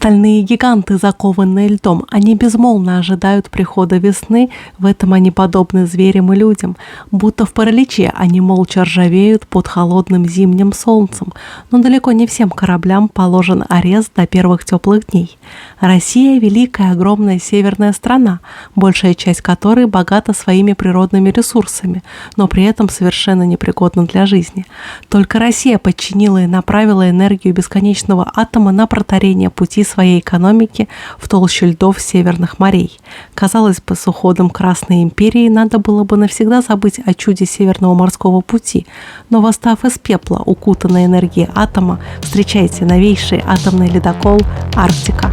Стальные гиганты, закованные льдом, они безмолвно ожидают прихода весны, в этом они подобны зверям и людям. Будто в параличе они молча ржавеют под холодным зимним солнцем, но далеко не всем кораблям положен арест до первых теплых дней. Россия – великая, огромная северная страна, большая часть которой богата своими природными ресурсами, но при этом совершенно непригодна для жизни. Только Россия подчинила и направила энергию бесконечного атома на протарение пути своей экономики в толщу льдов северных морей. Казалось бы, с уходом Красной империи надо было бы навсегда забыть о чуде Северного морского пути, но восстав из пепла, укутанной энергией атома, встречайте новейший атомный ледокол «Арктика».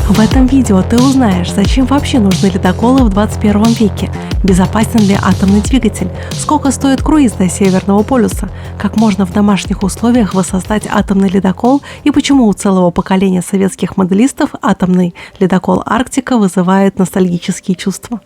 В этом видео ты узнаешь, зачем вообще нужны ледоколы в 21 веке, безопасен ли атомный двигатель, сколько стоит круиз до Северного полюса, как можно в домашних условиях воссоздать атомный ледокол и почему у целого поколения советских моделистов атомный ледокол «Арктика» вызывает ностальгические чувства.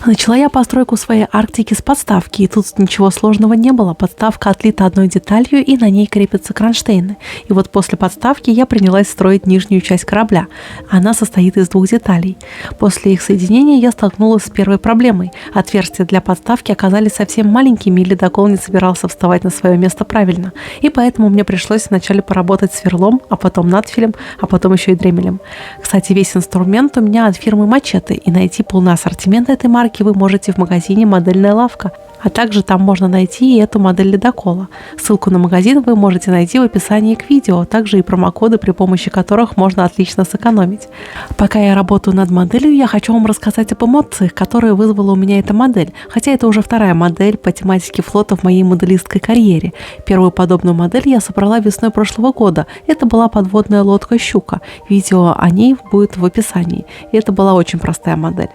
Начала я постройку своей Арктики с подставки, и тут ничего сложного не было. Подставка отлита одной деталью, и на ней крепятся кронштейны. И вот после подставки я принялась строить нижнюю часть корабля. Она состоит из двух деталей. После их соединения я столкнулась с первой проблемой. Отверстия для подставки оказались совсем маленькими, и ледокол не собирался вставать на свое место правильно. И поэтому мне пришлось вначале поработать сверлом, а потом надфилем, а потом еще и дремелем. Кстати, весь инструмент у меня от фирмы Мачете, и найти полный ассортимент этой марки вы можете в магазине «Модельная лавка», а также там можно найти и эту модель ледокола. Ссылку на магазин вы можете найти в описании к видео, также и промокоды, при помощи которых можно отлично сэкономить. Пока я работаю над моделью, я хочу вам рассказать об эмоциях, которые вызвала у меня эта модель, хотя это уже вторая модель по тематике флота в моей моделистской карьере. Первую подобную модель я собрала весной прошлого года. Это была подводная лодка «Щука». Видео о ней будет в описании. И это была очень простая модель.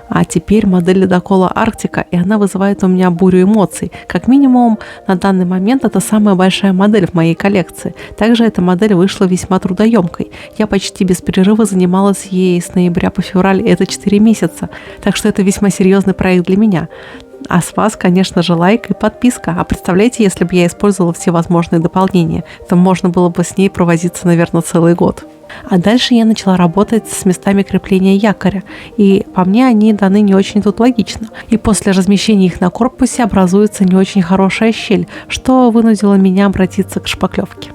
А теперь модель ледокола «Арктика», и она вызывает у меня бурю эмоций. Как минимум, на данный момент это самая большая модель в моей коллекции. Также эта модель вышла весьма трудоемкой. Я почти без перерыва занималась ей с ноября по февраль, это 4 месяца. Так что это весьма серьезный проект для меня. А с вас, конечно же, лайк и подписка. А представляете, если бы я использовала все возможные дополнения, то можно было бы с ней провозиться, наверное, целый год. А дальше я начала работать с местами крепления якоря, и по мне они даны не очень тут логично. И после размещения их на корпусе образуется не очень хорошая щель, что вынудило меня обратиться к шпаклевке.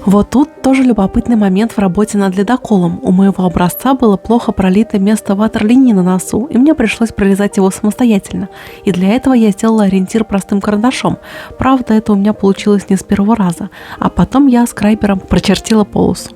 Вот тут тоже любопытный момент в работе над ледоколом. У моего образца было плохо пролито место ватерлинии на носу, и мне пришлось прорезать его самостоятельно. И для этого я сделала ориентир простым карандашом. Правда, это у меня получилось не с первого раза. А потом я скрайбером прочертила полосу.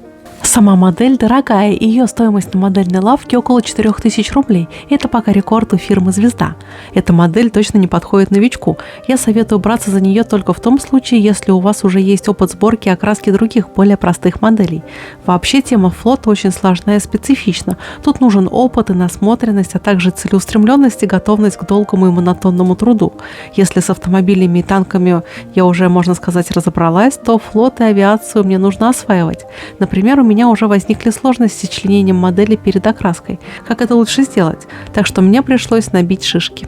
Сама модель дорогая, и ее стоимость на модельной лавке около 4000 рублей. Это пока рекорд у фирмы «Звезда». Эта модель точно не подходит новичку. Я советую браться за нее только в том случае, если у вас уже есть опыт сборки и окраски других, более простых моделей. Вообще тема флота очень сложная и специфична. Тут нужен опыт и насмотренность, а также целеустремленность и готовность к долгому и монотонному труду. Если с автомобилями и танками я уже, можно сказать, разобралась, то флот и авиацию мне нужно осваивать. Например, у меня уже возникли сложности с членением модели перед окраской. Как это лучше сделать? Так что мне пришлось набить шишки.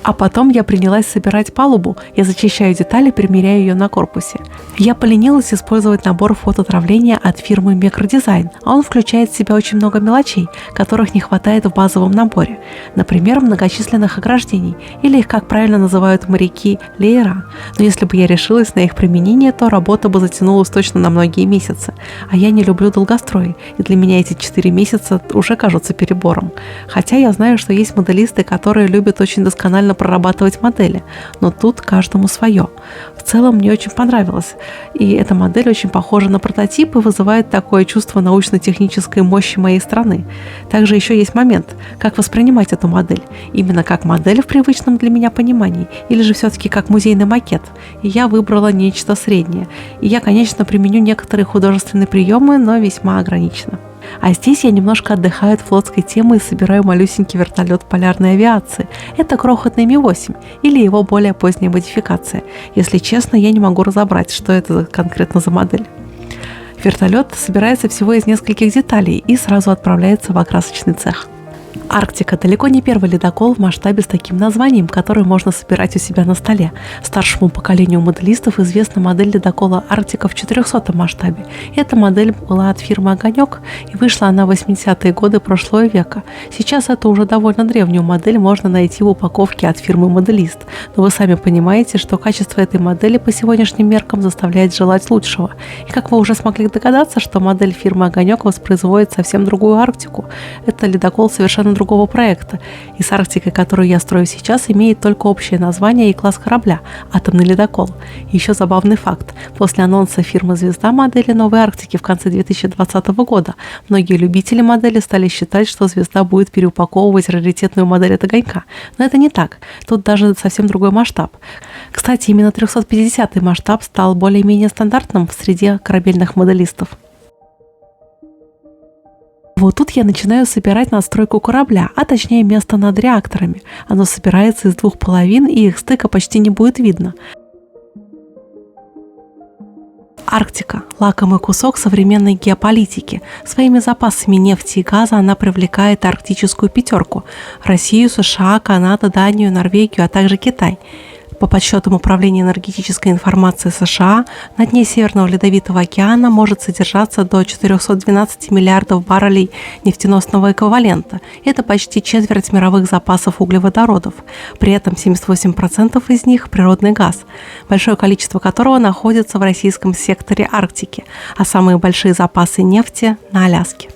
А потом я принялась собирать палубу. Я зачищаю детали, примеряю ее на корпусе. Я поленилась использовать набор фототравления от фирмы Микродизайн, а он включает в себя очень много мелочей, которых не хватает в базовом наборе. Например, многочисленных ограждений, или их, как правильно называют моряки, леера. Но если бы я решилась на их применение, то работа бы затянулась точно на многие месяцы. А я не люблю долгострой, и для меня эти 4 месяца уже кажутся перебором. Хотя я знаю, что есть моделисты, которые любят очень досконально прорабатывать модели, но тут каждому свое. В целом мне очень понравилось, и эта модель очень похожа на прототип и вызывает такое чувство научно-технической мощи моей страны. Также еще есть момент, как воспринимать эту модель, именно как модель в привычном для меня понимании, или же все-таки как музейный макет. И я выбрала нечто среднее. И я, конечно, применю некоторые художественные приемы, но весьма ограниченно. А здесь я немножко отдыхаю от флотской темы и собираю малюсенький вертолет полярной авиации. Это крохотный Ми-8 или его более поздняя модификация. Если честно, я не могу разобрать, что это конкретно за модель. Вертолет собирается всего из нескольких деталей и сразу отправляется в окрасочный цех. Арктика далеко не первый ледокол в масштабе с таким названием, который можно собирать у себя на столе. Старшему поколению моделистов известна модель ледокола Арктика в 400-м масштабе. Эта модель была от фирмы «Огонек», и вышла она в 80-е годы прошлого века. Сейчас эту уже довольно древнюю модель можно найти в упаковке от фирмы «Моделист». Но вы сами понимаете, что качество этой модели по сегодняшним меркам заставляет желать лучшего. И как вы уже смогли догадаться, что модель фирмы «Огонек» воспроизводит совсем другую Арктику. Это ледокол совершенно другого проекта, и с Арктикой, которую я строю сейчас, имеет только общее название и класс корабля – атомный ледокол. Еще забавный факт. После анонса фирмы «Звезда» модели новой Арктики в конце 2020 года многие любители модели стали считать, что «Звезда» будет переупаковывать раритетную модель от «Огонька». Но это не так. Тут даже совсем другой масштаб. Кстати, именно 350-й масштаб стал более-менее стандартным в среде корабельных моделистов. Вот тут я начинаю собирать надстройку корабля, а точнее место над реакторами. Оно собирается из двух половин, и их стыка почти не будет видно. Арктика – лакомый кусок современной геополитики. Своими запасами нефти и газа она привлекает арктическую пятерку – Россию, США, Канаду, Данию, Норвегию, а также Китай. По подсчетам Управления энергетической информации США, на дне Северного Ледовитого океана может содержаться до 412 миллиардов баррелей нефтеносного эквивалента. Это почти четверть мировых запасов углеводородов. При этом 78% из них – природный газ, большое количество которого находится в российском секторе Арктики, а самые большие запасы нефти – на Аляске.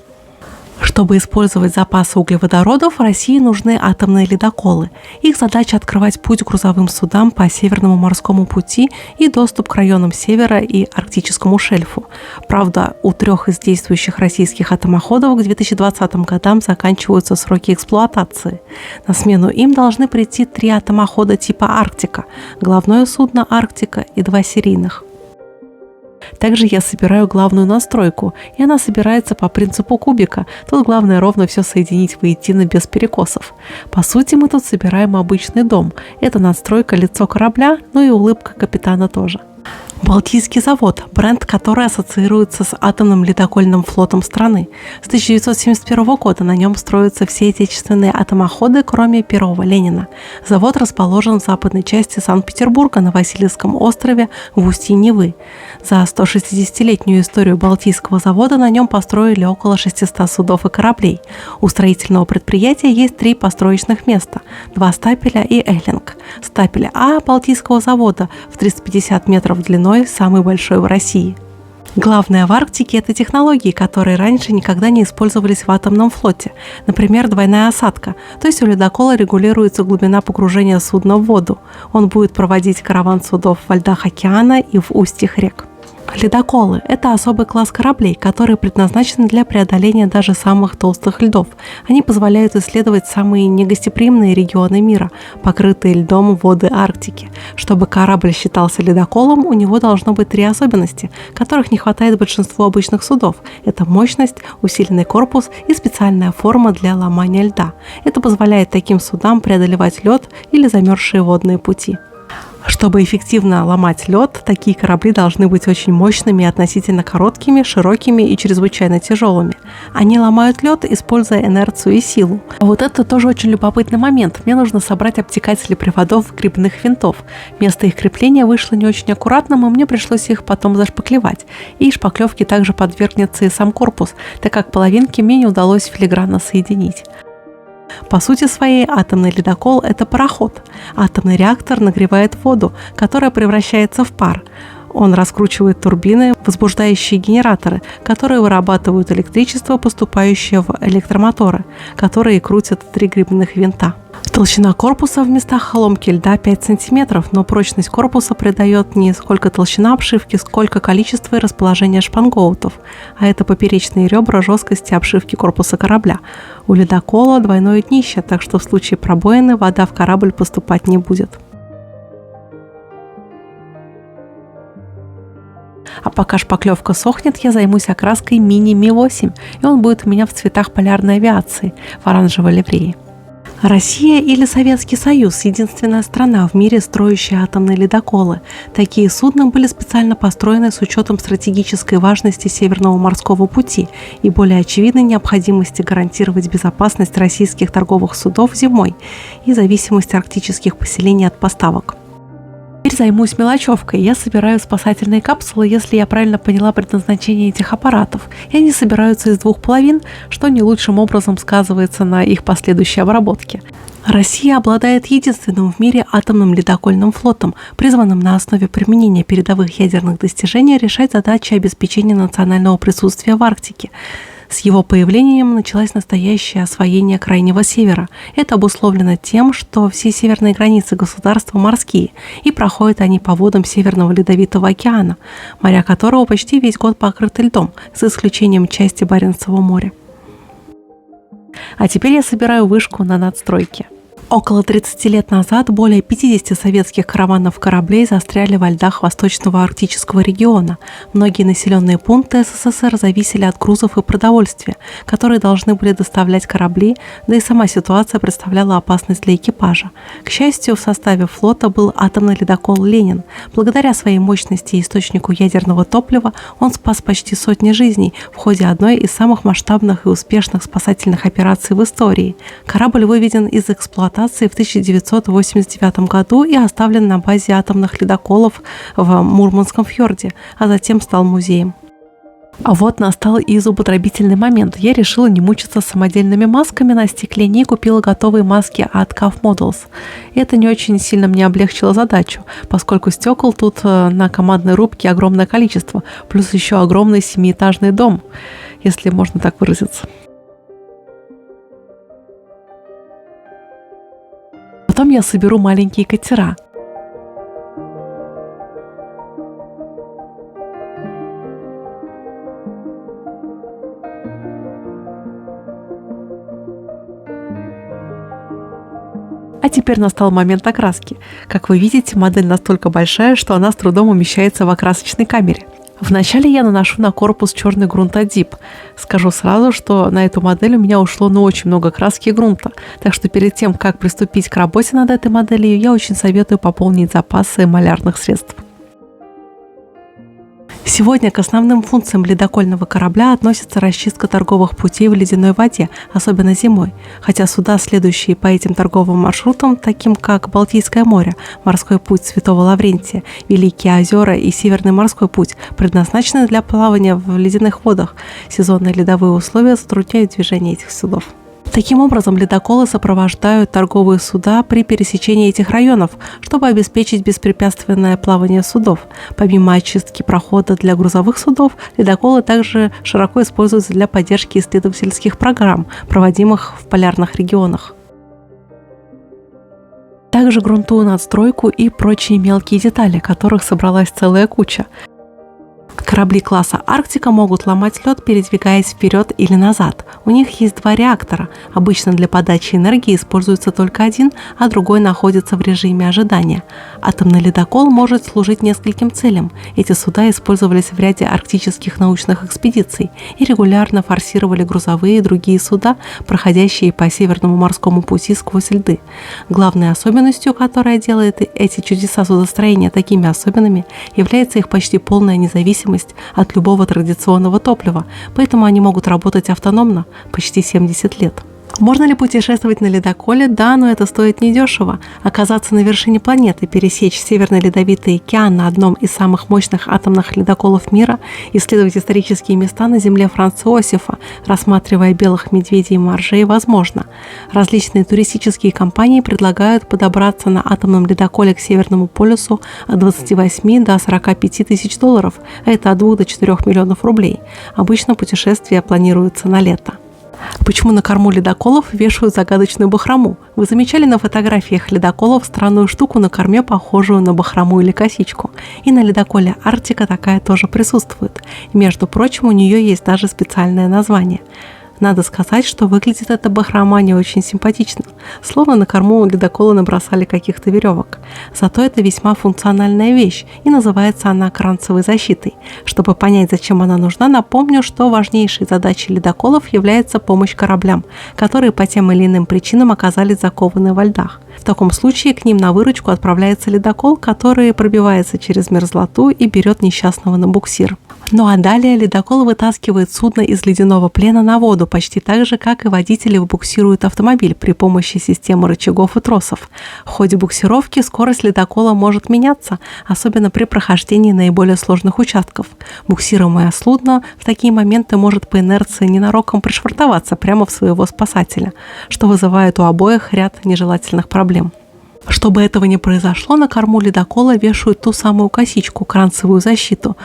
Чтобы использовать запасы углеводородов, России нужны атомные ледоколы. Их задача – открывать путь грузовым судам по Северному морскому пути и доступ к районам Севера и Арктическому шельфу. Правда, у 3 из действующих российских атомоходов к 2020 годам заканчиваются сроки эксплуатации. На смену им должны прийти 3 атомохода типа «Арктика», головное судно «Арктика» и 2 серийных. Также я собираю главную настройку, и она собирается по принципу кубика. Тут главное ровно все соединить воедино без перекосов. По сути, мы тут собираем обычный дом. Это надстройка лицо корабля, ну и улыбка капитана тоже. Балтийский завод – бренд, который ассоциируется с атомным ледокольным флотом страны. С 1971 года на нем строятся все отечественные атомоходы, кроме первого Ленина. Завод расположен в западной части Санкт-Петербурга на Васильевском острове в устье Невы. За 160-летнюю историю Балтийского завода на нем построили около 600 судов и кораблей. У строительного предприятия есть 3 построечных места – 2 стапеля и эллинг. Стапель А Балтийского завода в 350 метров длиной самый большой в России. Главное в Арктике – это технологии, которые раньше никогда не использовались в атомном флоте. Например, двойная осадка, то есть у ледокола регулируется глубина погружения судна в воду. Он будет проводить караван судов во льдах океана и в устьях рек. Ледоколы – это особый класс кораблей, которые предназначены для преодоления даже самых толстых льдов. Они позволяют исследовать самые негостеприимные регионы мира, покрытые льдом воды Арктики. Чтобы корабль считался ледоколом, у него должно быть 3 особенности, которых не хватает большинству обычных судов. Это мощность, усиленный корпус и специальная форма для ломания льда. Это позволяет таким судам преодолевать лед или замерзшие водные пути. Чтобы эффективно ломать лед, такие корабли должны быть очень мощными, относительно короткими, широкими и чрезвычайно тяжелыми. Они ломают лед, используя инерцию и силу. А вот это тоже очень любопытный момент. Мне нужно собрать обтекатели приводов грибных винтов. Место их крепления вышло не очень аккуратным, и мне пришлось их потом зашпаклевать. И шпаклевке также подвергнется и сам корпус, так как половинки мне не удалось филигранно соединить. По сути своей, атомный ледокол – это пароход. Атомный реактор нагревает воду, которая превращается в пар. Он раскручивает турбины, возбуждающие генераторы, которые вырабатывают электричество, поступающее в электромоторы, которые крутят 3 грибных винта. Толщина корпуса в местах ломки льда 5 см, но прочность корпуса придает не сколько толщина обшивки, сколько количество и расположение шпангоутов, а это поперечные ребра жесткости обшивки корпуса корабля. У ледокола двойное днище, так что в случае пробоины вода в корабль поступать не будет. А пока шпаклевка сохнет, я займусь окраской Мини Ми-8, и он будет у меня в цветах полярной авиации, в оранжевой ливреи. Россия или Советский Союз – единственная страна в мире, строящая атомные ледоколы. Такие судна были специально построены с учетом стратегической важности Северного морского пути и более очевидной необходимости гарантировать безопасность российских торговых судов зимой и зависимость арктических поселений от поставок. Теперь займусь мелочевкой. Я собираю спасательные капсулы, если я правильно поняла предназначение этих аппаратов. И они собираются из двух половин, что не лучшим образом сказывается на их последующей обработке. Россия обладает единственным в мире атомным ледокольным флотом, призванным на основе применения передовых ядерных достижений решать задачи обеспечения национального присутствия в Арктике. С его появлением началось настоящее освоение Крайнего Севера. Это обусловлено тем, что все северные границы государства морские, и проходят они по водам Северного Ледовитого океана, моря которого почти весь год покрыты льдом, за исключением части Баренцева моря. А теперь я собираю вышку на надстройке. Около 30 лет назад более 50 советских караванов кораблей застряли во льдах Восточного Арктического региона. Многие населенные пункты СССР зависели от грузов и продовольствия, которые должны были доставлять корабли, да и сама ситуация представляла опасность для экипажа. К счастью, в составе флота был атомный ледокол «Ленин». Благодаря своей мощности и источнику ядерного топлива он спас почти сотни жизней в ходе одной из самых масштабных и успешных спасательных операций в истории. Корабль выведен из эксплуатации в 1989 году и оставлен на базе атомных ледоколов в Мурманском фьорде, а затем стал музеем. А вот настал и зубодробительный момент. Я решила не мучиться с самодельными масками на стекле и купила готовые маски от CAF Models. Это не очень сильно мне облегчило задачу, поскольку стекол тут на командной рубке огромное количество, плюс еще огромный 7-этажный дом, если можно так выразиться. Потом я соберу маленькие катера. А теперь настал момент окраски. Как вы видите, модель настолько большая, что она с трудом умещается в окрасочной камере. Вначале я наношу на корпус черный грунтодип. Скажу сразу, что на эту модель у меня ушло очень много краски и грунта. Так что перед тем, как приступить к работе над этой моделью, я очень советую пополнить запасы малярных средств. Сегодня к основным функциям ледокольного корабля относится расчистка торговых путей в ледяной воде, особенно зимой, хотя суда, следующие по этим торговым маршрутам, таким как Балтийское море, морской путь Святого Лаврентия, Великие озера и Северный морской путь, предназначены для плавания в ледяных водах. Сезонные ледовые условия затрудняют движение этих судов. Таким образом, ледоколы сопровождают торговые суда при пересечении этих районов, чтобы обеспечить беспрепятственное плавание судов. Помимо очистки прохода для грузовых судов, ледоколы также широко используются для поддержки исследовательских программ, проводимых в полярных регионах. Также грунтую надстройку и прочие мелкие детали, которых собралась целая куча. Корабли класса «Арктика» могут ломать лед, передвигаясь вперед или назад. У них есть два реактора. Обычно для подачи энергии используется только один, а другой находится в режиме ожидания. Атомный ледокол может служить нескольким целям. Эти суда использовались в ряде арктических научных экспедиций и регулярно форсировали грузовые и другие суда, проходящие по Северному морскому пути сквозь льды. Главной особенностью, которая делает эти чудеса судостроения такими особенными, является их почти полная независимость от любого традиционного топлива, поэтому они могут работать автономно почти 70 лет. Можно ли путешествовать на ледоколе? Да, но это стоит недешево. Оказаться на вершине планеты, пересечь Северный Ледовитый океан на одном из самых мощных атомных ледоколов мира, исследовать исторические места на земле Франца Иосифа, рассматривая белых медведей и моржей, возможно. Различные туристические компании предлагают подобраться на атомном ледоколе к Северному полюсу от 28 до 45 тысяч долларов, а это от 2 до 4 миллионов рублей. Обычно путешествия планируются на лето. Почему на корму ледоколов вешают загадочную бахрому? Вы замечали на фотографиях ледоколов странную штуку на корме, похожую на бахрому или косичку? И на ледоколе «Арктика» такая тоже присутствует. И, между прочим, у нее есть даже специальное название. Надо сказать, что выглядит эта бахрома не очень симпатично, словно на корму ледокола набросали каких-то веревок. Зато это весьма функциональная вещь, и называется она кранцевой защитой. Чтобы понять, зачем она нужна, напомню, что важнейшей задачей ледоколов является помощь кораблям, которые по тем или иным причинам оказались закованы во льдах. В таком случае к ним на выручку отправляется ледокол, который пробивается через мерзлоту и берет несчастного на буксир. Ну а далее ледокол вытаскивает судно из ледяного плена на воду, почти так же, как и водители буксируют автомобиль при помощи системы рычагов и тросов. В ходе буксировки скорость ледокола может меняться, особенно при прохождении наиболее сложных участков. Буксируемое судно в такие моменты может по инерции ненароком пришвартоваться прямо в своего спасателя, что вызывает у обоих ряд нежелательных проблем. Чтобы этого не произошло, на корму ледокола вешают ту самую косичку, кранцевую защиту.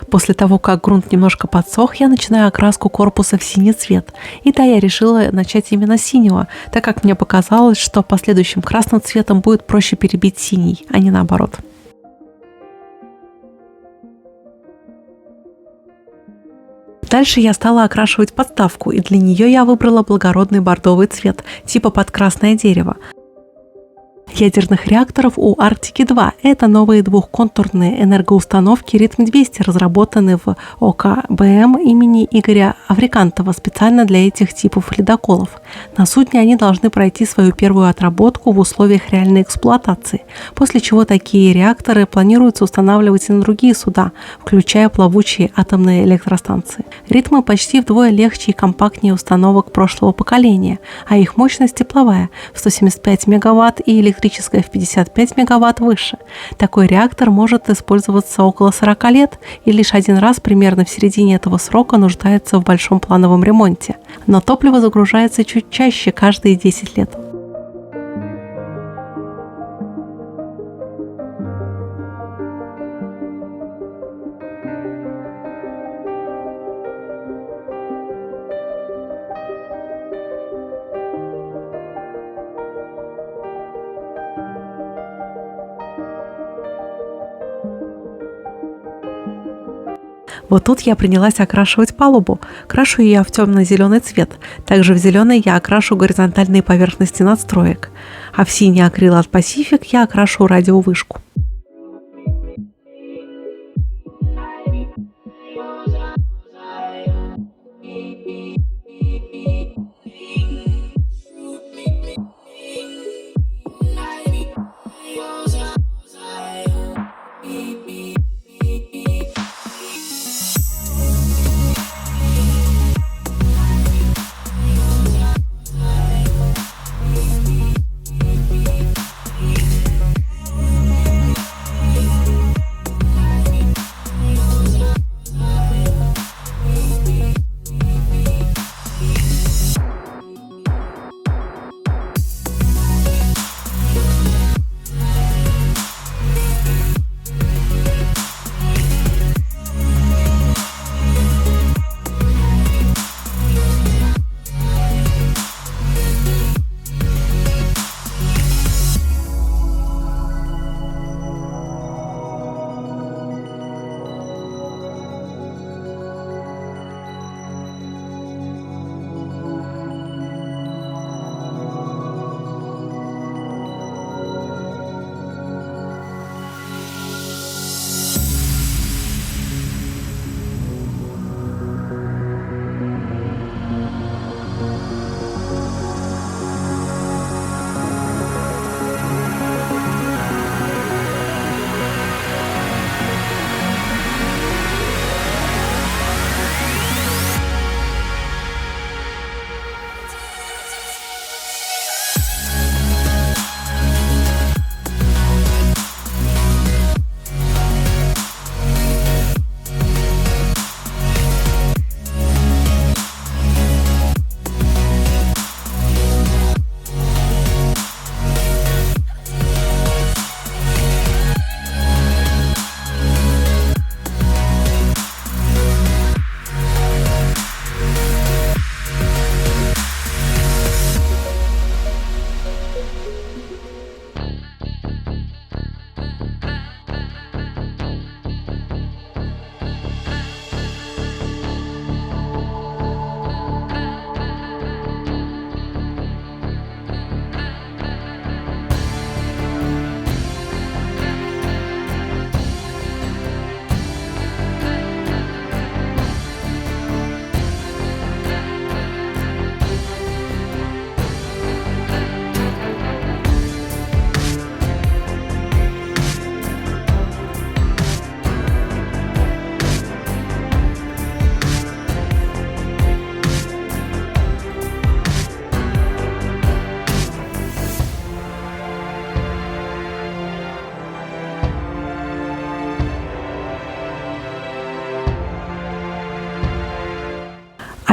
После того, как грунт немножко подсох, я начинаю окраску корпуса в синий цвет. И да, я решила начать именно с синего, так как мне показалось, что последующим красным цветом будет проще перебить синий, а не наоборот. Дальше я стала окрашивать подставку, и для нее я выбрала благородный бордовый цвет, типа под красное дерево. Ядерных реакторов у Арктики-2. Это новые двухконтурные энергоустановки «Ритм-200», разработанные в ОКБМ имени Игоря Аврикантова специально для этих типов ледоколов. На судне они должны пройти свою первую отработку в условиях реальной эксплуатации, после чего такие реакторы планируется устанавливать и на другие суда, включая плавучие атомные электростанции. Ритмы почти вдвое легче и компактнее установок прошлого поколения, а их мощность тепловая в 175 МВт и электрическая в 55 МВт выше. Такой реактор может использоваться около 40 лет и лишь один раз примерно в середине этого срока нуждается в большом плановом ремонте. Но топливо загружается чуть чаще, каждые 10 лет. Вот тут я принялась окрашивать палубу. Крашу я в темно-зеленый цвет. Также в зеленый я окрашу горизонтальные поверхности надстроек. А в синий акрил от Pacific я окрашу радиовышку.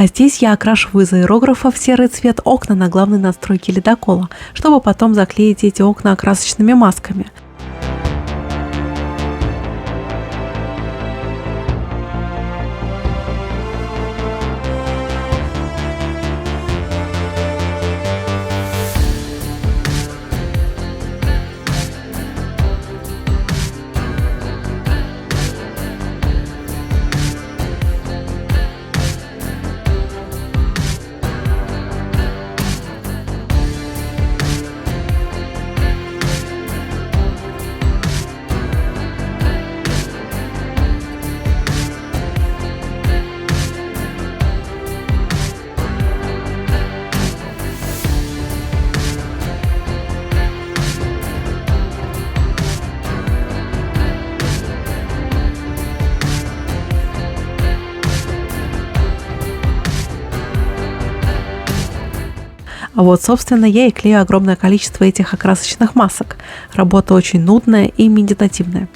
А здесь я окрашиваю из аэрографа в серый цвет окна на главной настройке ледокола, чтобы потом заклеить эти окна красочными масками. А вот, собственно, я и клею огромное количество этих окрасочных масок. Работа очень нудная и медитативная.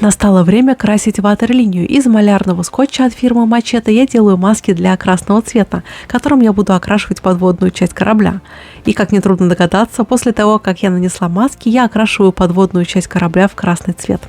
Настало время красить ватерлинию. Из малярного скотча от фирмы Мачете я делаю маски для красного цвета, которым я буду окрашивать подводную часть корабля. И, как нетрудно догадаться, после того, как я нанесла маски, я окрашиваю подводную часть корабля в красный цвет.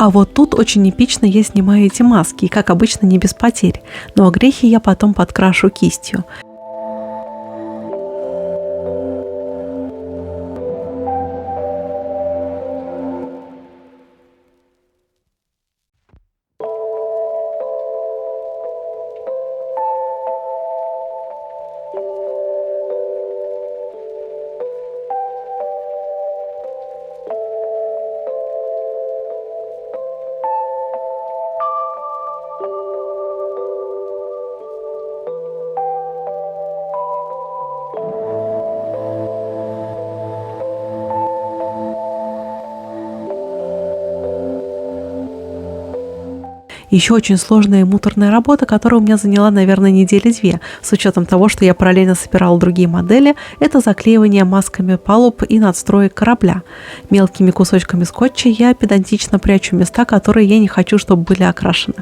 А вот тут очень эпично я снимаю эти маски, и, как обычно, не без потерь. Но огрехи я потом подкрашу кистью. Еще очень сложная и муторная работа, которая у меня заняла, наверное, недели две, с учетом того, что я параллельно собирала другие модели, это заклеивание масками палуб и надстроек корабля. Мелкими кусочками скотча я педантично прячу места, которые я не хочу, чтобы были окрашены.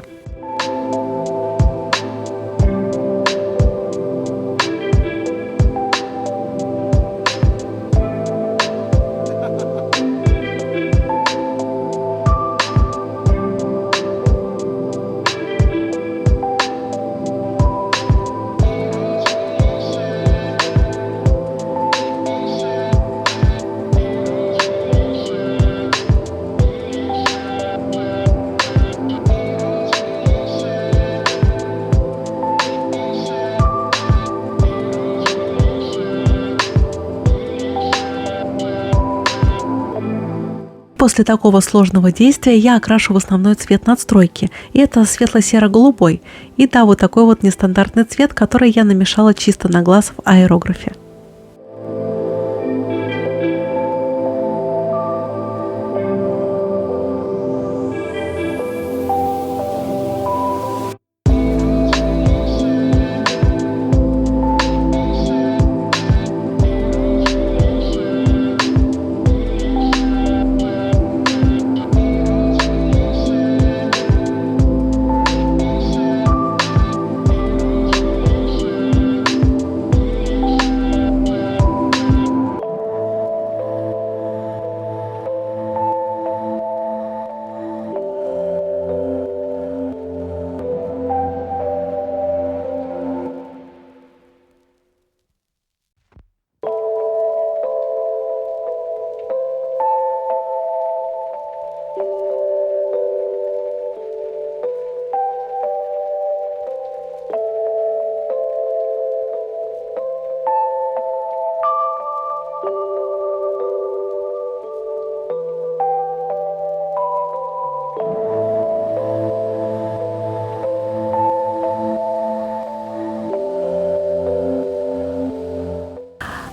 После такого сложного действия я окрашу в основной цвет надстройки, и это светло-серо-голубой. И да, вот такой вот нестандартный цвет, который я намешала чисто на глаз в аэрографе.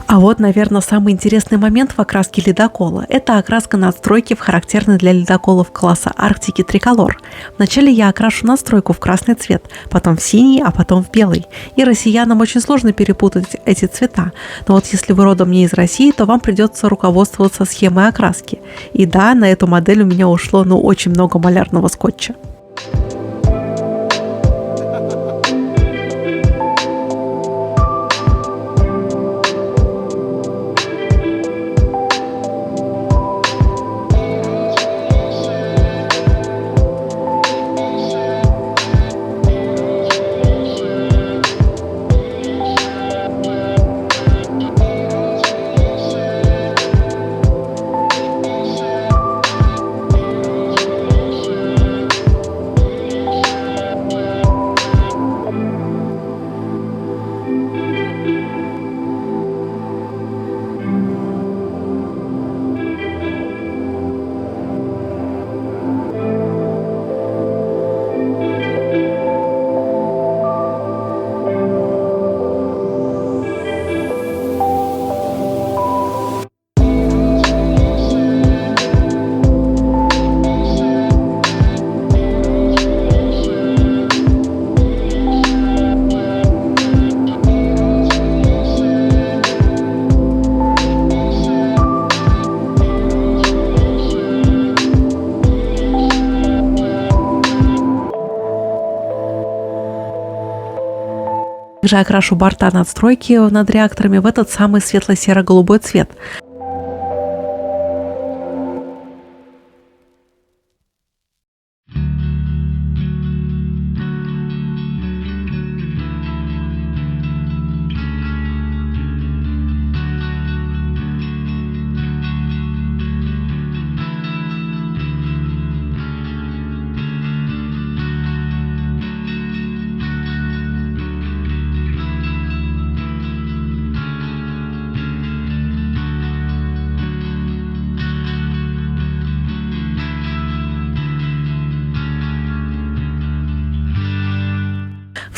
А вот, наверное, самый интересный момент в окраске ледокола – это окраска надстройки в характерный для ледоколов класса Арктики триколор. Вначале я окрашу надстройку в красный цвет, потом в синий, а потом в белый. И россиянам очень сложно перепутать эти цвета. Но вот если вы родом не из России, то вам придется руководствоваться схемой окраски. И да, на эту модель у меня ушло очень много малярного скотча. Также окрашу борта надстройки над реакторами в этот самый светло-серо-голубой цвет.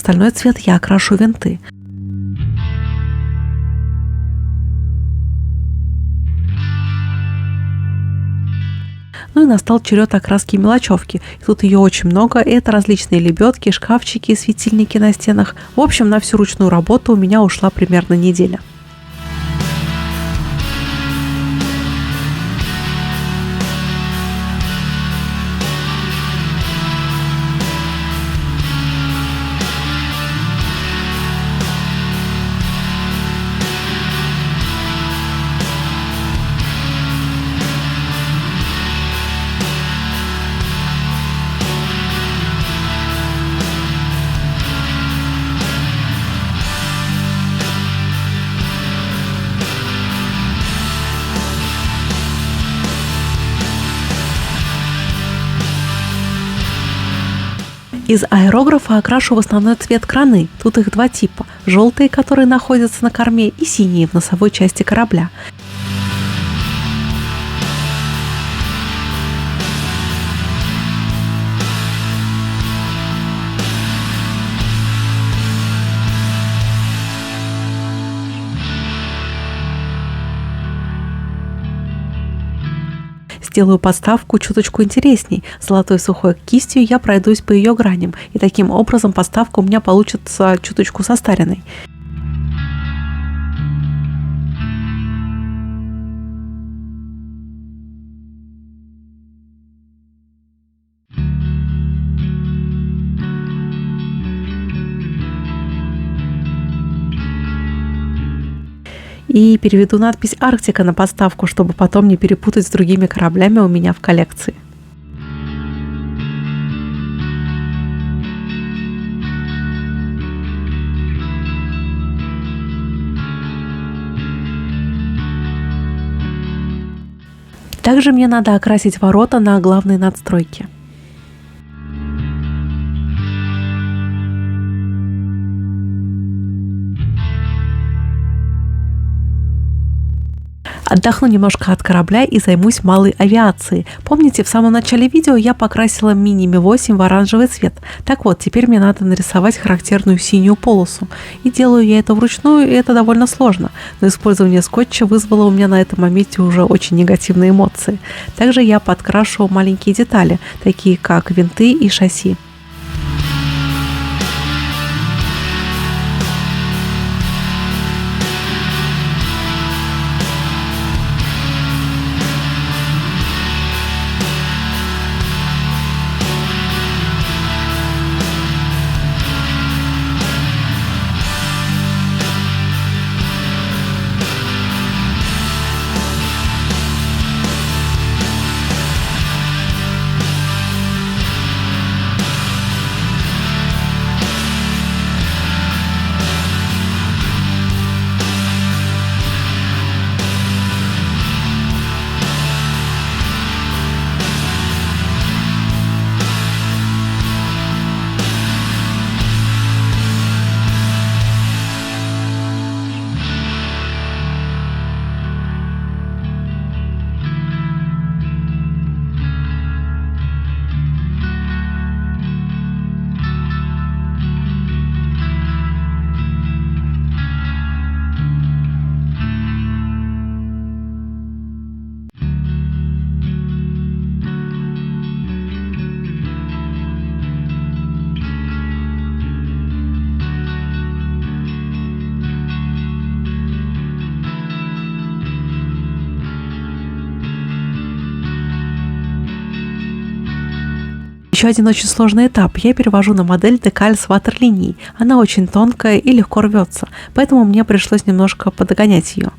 остальной цвет я окрашу винты. Ну и настал черед окраски мелочевки. И тут ее очень много. Это различные лебедки, шкафчики, светильники на стенах. В общем, на всю ручную работу у меня ушла примерно неделя. Из аэрографа окрашу в основной цвет краны. Тут их два типа. Желтые, которые находятся на корме, и синие в носовой части корабля. Сделаю подставку чуточку интересней. Золотой сухой кистью я пройдусь по ее граням, и таким образом подставка у меня получится чуточку состаренной. И переведу надпись «Арктика» на подставку, чтобы потом не перепутать с другими кораблями у меня в коллекции. Также мне надо окрасить ворота на главной надстройке. Отдохну немножко от корабля и займусь малой авиацией. Помните, в самом начале видео я покрасила Мини Ми-8 в оранжевый цвет. Так вот, теперь мне надо нарисовать характерную синюю полосу. И делаю я это вручную, и это довольно сложно. Но использование скотча вызвало у меня на этом моменте уже очень негативные эмоции. Также я подкрашу маленькие детали, такие как винты и шасси. Еще один очень сложный этап. Я перевожу на модель декаль с ватерлинией. Она очень тонкая и легко рвется, поэтому мне пришлось немножко подогонять ее.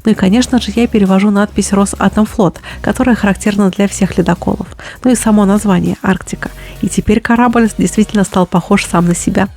Ну и, конечно же, я перевожу надпись «Росатомфлот», которая характерна для всех ледоколов. Ну и само название «Арктика». И теперь корабль действительно стал похож сам на себя.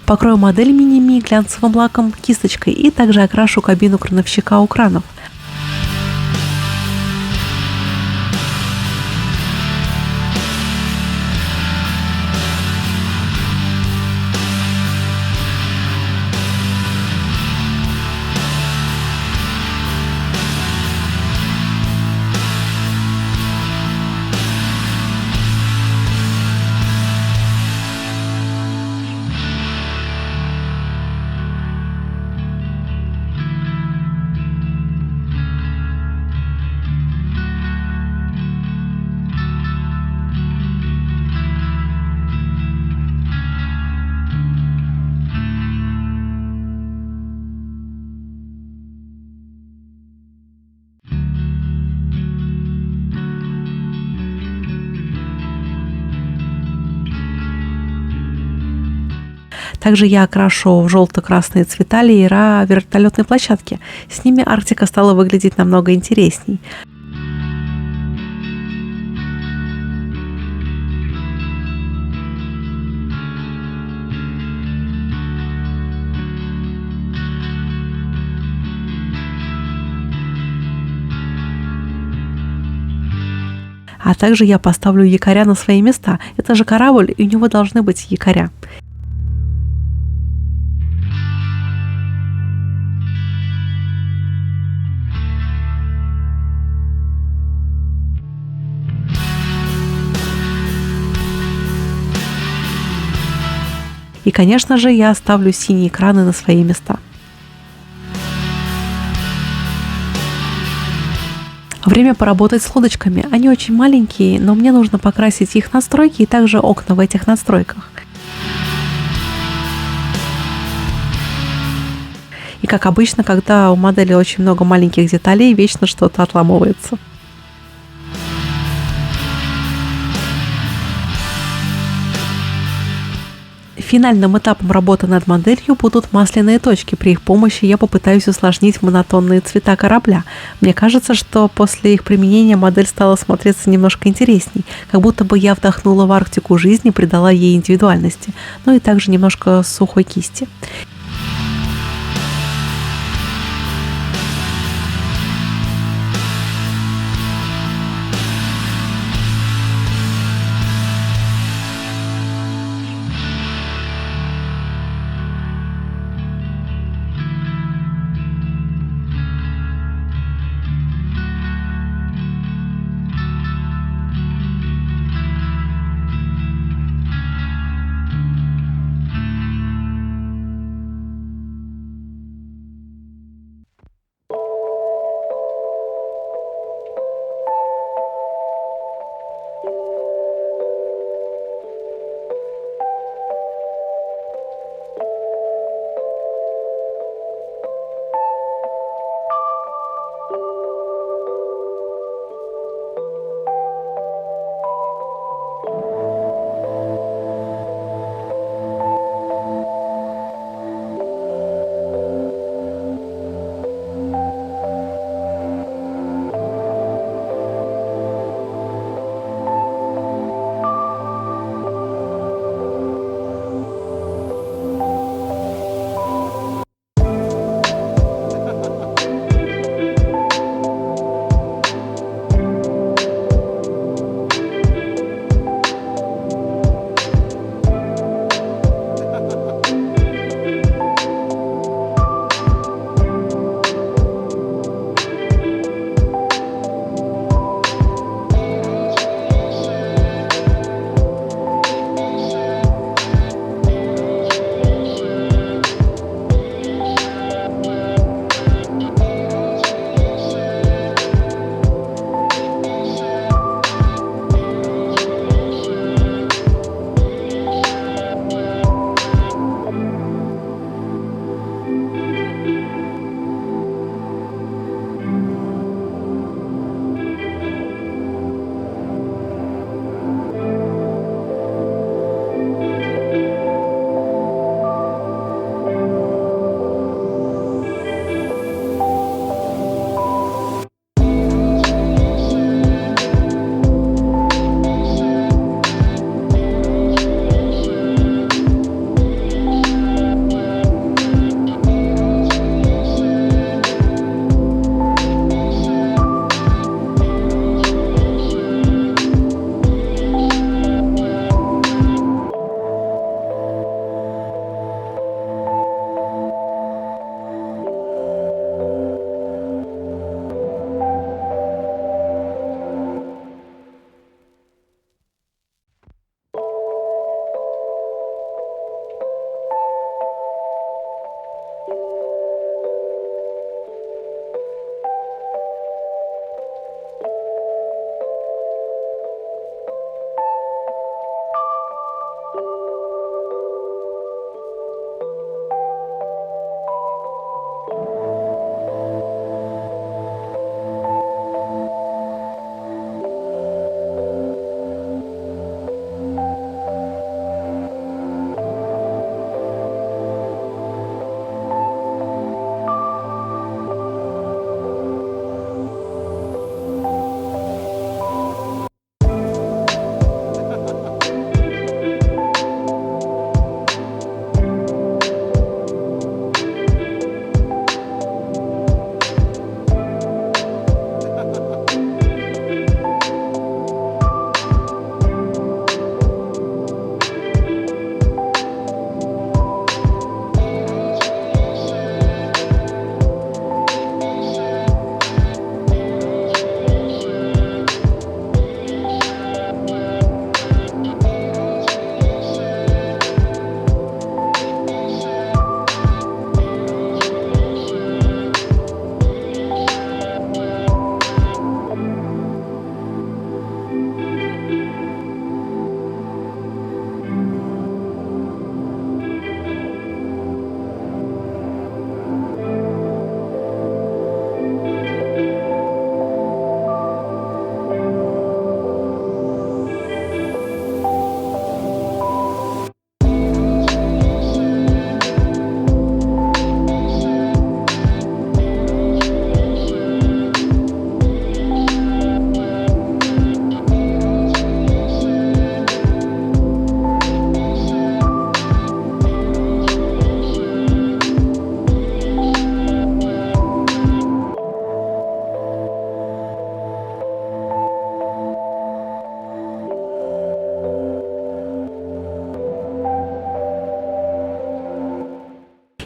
Покрою модель мини-ми глянцевым лаком кисточкой и также окрашу кабину крановщика у кранов. Также я окрашу в желто-красные цвета леера вертолетной площадки. С ними Арктика стала выглядеть намного интересней. А также я поставлю якоря на свои места. Это же корабль, и у него должны быть якоря. И, конечно же, я оставлю синие экраны на свои места. Время поработать с лодочками. Они очень маленькие, но мне нужно покрасить их настройки и также окна в этих настройках. И как обычно, когда у модели очень много маленьких деталей, вечно что-то отламывается. Финальным этапом работы над моделью будут масляные точки. При их помощи я попытаюсь усложнить монотонные цвета корабля. Мне кажется, что после их применения модель стала смотреться немножко интересней, как будто бы я вдохнула в Арктику жизнь и придала ей индивидуальности, ну и также немножко сухой кисти.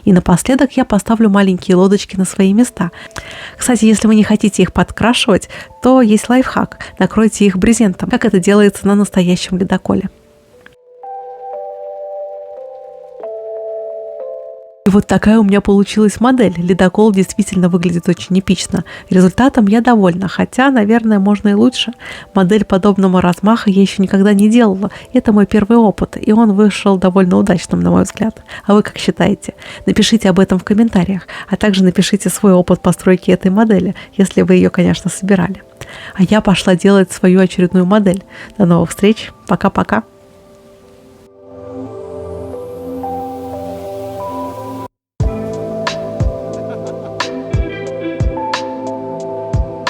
И напоследок я поставлю маленькие лодочки на свои места. Кстати, если вы не хотите их подкрашивать, то есть лайфхак. Накройте их брезентом, как это делается на настоящем ледоколе. И вот такая у меня получилась модель. Ледокол действительно выглядит очень эпично. Результатом я довольна, хотя, наверное, можно и лучше. Модель подобного размаха я еще никогда не делала. Это мой первый опыт, и он вышел довольно удачным, на мой взгляд. А вы как считаете? Напишите об этом в комментариях, а также напишите свой опыт постройки этой модели, если вы ее, конечно, собирали. А я пошла делать свою очередную модель. До новых встреч. Пока-пока.